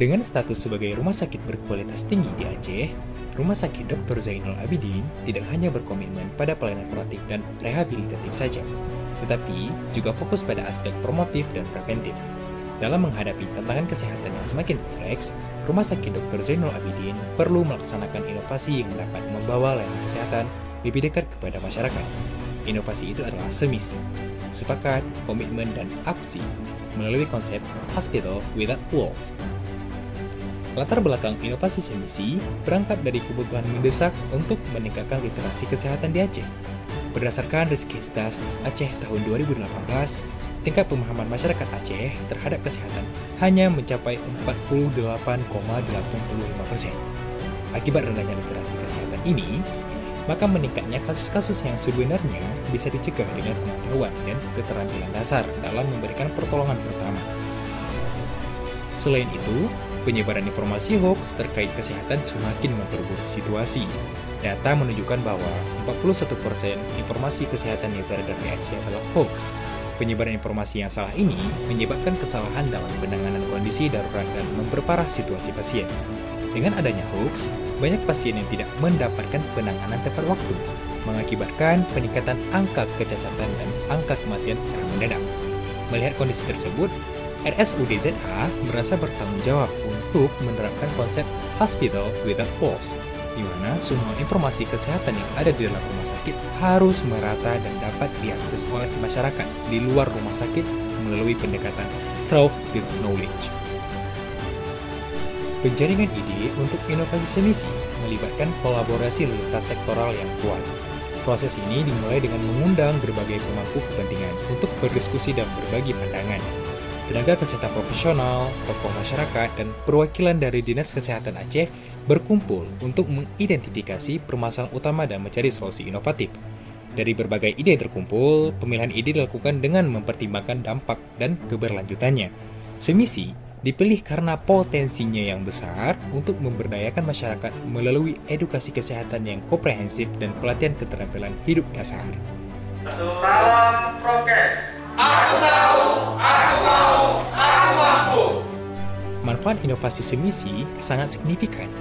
Dengan status sebagai rumah sakit berkualitas tinggi di Aceh, Rumah Sakit Dr. Zainul Abidin tidak hanya berkomitmen pada pelayanan kuratif dan rehabilitatif saja, tetapi juga fokus pada aspek promotif dan preventif. Dalam menghadapi tantangan kesehatan yang semakin kompleks, Rumah Sakit Dr. Zainul Abidin perlu melaksanakan inovasi yang dapat membawa layanan kesehatan lebih dekat kepada masyarakat. Inovasi itu adalah semisi, sepakat, komitmen, dan aksi melalui konsep Hospital Without Walls. Latar belakang inovasi semisi berangkat dari kebutuhan mendesak untuk meningkatkan literasi kesehatan di Aceh. Berdasarkan Rizky Stas Aceh tahun 2018, tingkat pemahaman masyarakat Aceh terhadap kesehatan hanya mencapai 48,85%. Akibat rendahnya literasi kesehatan ini, maka meningkatnya kasus-kasus yang sebenarnya bisa dicegah dengan pengetahuan dan keterampilan dasar dalam memberikan pertolongan pertama. Selain itu, penyebaran informasi hoax terkait kesehatan semakin memperburuk situasi. Data menunjukkan bahwa 41% informasi kesehatan yang beredar di Aceh adalah hoax. Penyebaran informasi yang salah ini menyebabkan kesalahan dalam penanganan kondisi darurat dan memperparah situasi pasien. Dengan adanya hoax, banyak pasien yang tidak mendapatkan penanganan tepat waktu, mengakibatkan peningkatan angka kecacatan dan angka kematian secara mendadak. Melihat kondisi tersebut, RSUD ZA merasa bertanggung jawab untuk menerapkan konsep Hospital Without Walls, di mana semua informasi kesehatan yang ada di dalam rumah sakit harus merata dan dapat diakses oleh masyarakat di luar rumah sakit melalui pendekatan Through Knowledge. Penjaringan ide untuk inovasi semisi melibatkan kolaborasi lintas sektoral yang kuat. Proses ini dimulai dengan mengundang berbagai pemangku kepentingan untuk berdiskusi dan berbagi pandangan. Tenaga kesehatan profesional, tokoh masyarakat, dan perwakilan dari Dinas Kesehatan Aceh berkumpul untuk mengidentifikasi permasalahan utama dan mencari solusi inovatif. Dari berbagai ide terkumpul, pemilihan ide dilakukan dengan mempertimbangkan dampak dan keberlanjutannya. Semisi dipilih karena potensinya yang besar untuk memberdayakan masyarakat melalui edukasi kesehatan yang komprehensif dan pelatihan keterampilan hidup dasar. Salam prokes. Aku tahu, aku mau, aku mampu. Manfaat inovasi semisi sangat signifikan.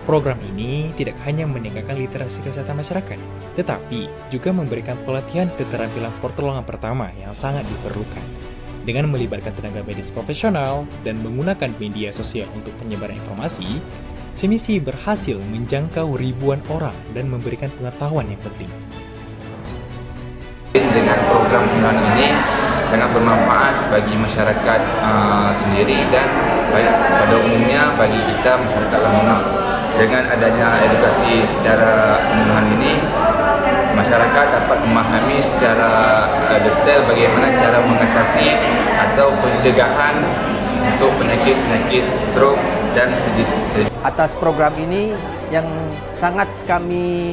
Program ini tidak hanya meningkatkan literasi kesehatan masyarakat, tetapi juga memberikan pelatihan keterampilan pertolongan pertama yang sangat diperlukan. Dengan melibatkan tenaga medis profesional dan menggunakan media sosial untuk penyebaran informasi, semisi berhasil menjangkau ribuan orang dan memberikan pengetahuan yang penting. Dengan program unggulan ini sangat bermanfaat bagi masyarakat sendiri dan pada umumnya bagi kita masyarakat Lamongan. Dengan adanya edukasi secara unggulan ini, masyarakat dapat memahami secara detail bagaimana cara mengatasi atau pencegahan untuk penyakit-penyakit stroke dan sejenis. Atas program ini yang sangat kami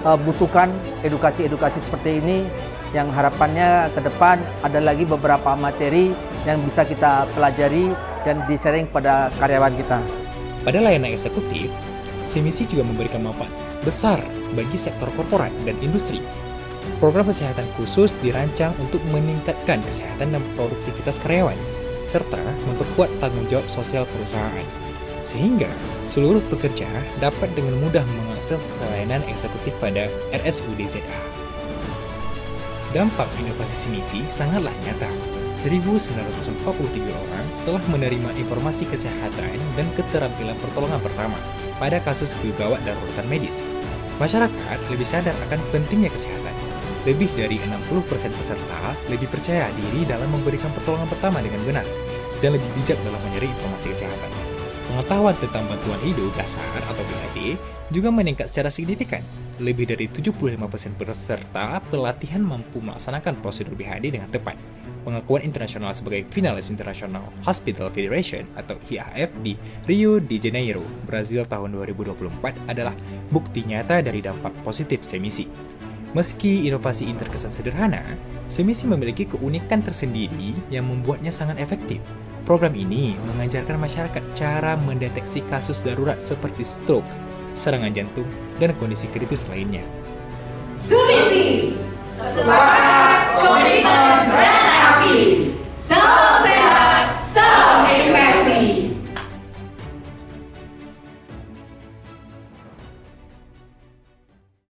butuhkan edukasi-edukasi seperti ini, yang harapannya ke depan ada lagi beberapa materi yang bisa kita pelajari dan di-sharing pada karyawan kita. Pada layanan eksekutif, semisi juga memberikan manfaat besar bagi sektor korporat dan industri. Program kesehatan khusus dirancang untuk meningkatkan kesehatan dan produktivitas karyawan, serta memperkuat tanggung jawab sosial perusahaan, sehingga seluruh pekerja dapat dengan mudah mengakses layanan eksekutif pada RSUD ZA. Dampak inovasi semisi sangatlah nyata. 1.943 orang telah menerima informasi kesehatan dan keterampilan pertolongan pertama pada kasus kegawat daruratan medis. Masyarakat lebih sadar akan pentingnya kesehatan. Lebih dari 60% peserta lebih percaya diri dalam memberikan pertolongan pertama dengan benar dan lebih bijak dalam mencari informasi kesehatan. Pengetahuan tentang bantuan hidup dasar atau BHD juga meningkat secara signifikan. Lebih dari 75% peserta pelatihan mampu melaksanakan prosedur BHD dengan tepat. Pengakuan internasional sebagai Finalis International Hospital Federation atau IAF di Rio de Janeiro, Brazil tahun 2024 adalah bukti nyata dari dampak positif semisi. Meski inovasi ini terkesan sederhana, semisi memiliki keunikan tersendiri yang membuatnya sangat efektif. Program ini mengajarkan masyarakat cara mendeteksi kasus darurat seperti stroke, serangan jantung, dan kondisi kritis lainnya. Semisi, semangat komitmen.